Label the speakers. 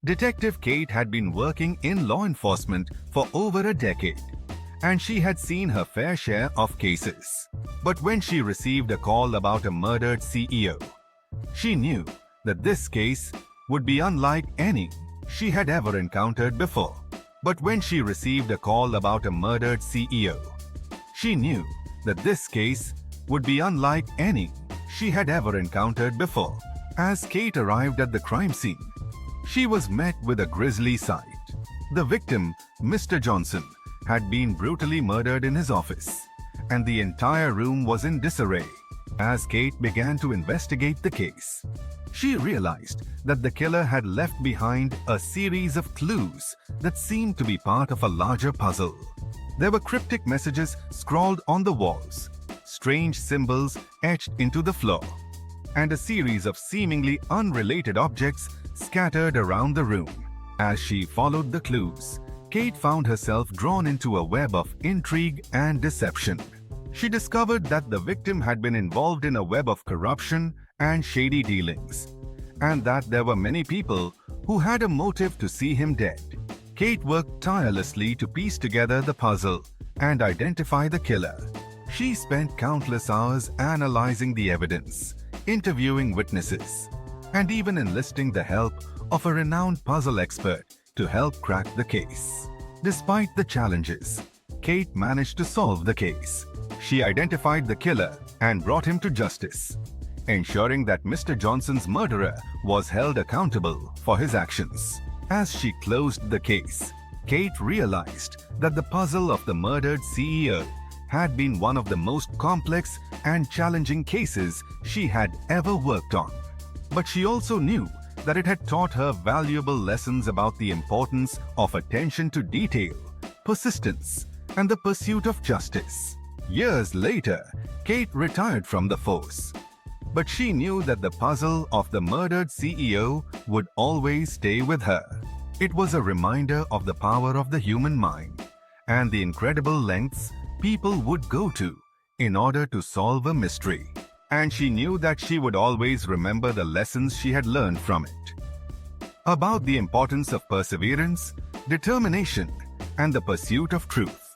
Speaker 1: Detective Kate had been working in law enforcement for over a decade, and she had seen her fair share of cases. But when she received a call about a murdered CEO, she knew that this case would be unlike any she had ever encountered before. But when she received a call about a murdered CEO, she knew that this case would be unlike any she had ever encountered before. As Kate arrived at the crime scene, she was met with a grisly sight. The victim, Mr. Johnson, had been brutally murdered in his office, and the entire room was in disarray. As Kate began to investigate the case, she realized that the killer had left behind a series of clues that seemed to be part of a larger puzzle. There were cryptic messages scrawled on the walls, strange symbols etched into the floor, and a series of seemingly unrelated objects scattered around the room. As she followed the clues, Kate found herself drawn into a web of intrigue and deception. She discovered that the victim had been involved in a web of corruption and shady dealings, and that there were many people who had a motive to see him dead. Kate worked tirelessly to piece together the puzzle and identify the killer. She spent countless hours analyzing the evidence, interviewing witnesses, and even enlisting the help of a renowned puzzle expert to help crack the case. Despite the challenges, Kate managed to solve the case. She identified the killer and brought him to justice, ensuring that Mr. Johnson's murderer was held accountable for his actions. As she closed the case, Kate realized that the puzzle of the murdered CEO had been one of the most complex and challenging cases she had ever worked on. But she also knew that it had taught her valuable lessons about the importance of attention to detail, persistence, and the pursuit of justice. Years later, Kate retired from the force, but she knew that the puzzle of the murdered CEO would always stay with her. It was a reminder of the power of the human mind and the incredible lengths people would go to in order to solve a mystery. And she knew that she would always remember the lessons she had learned from it, about the importance of perseverance, determination, and the pursuit of truth.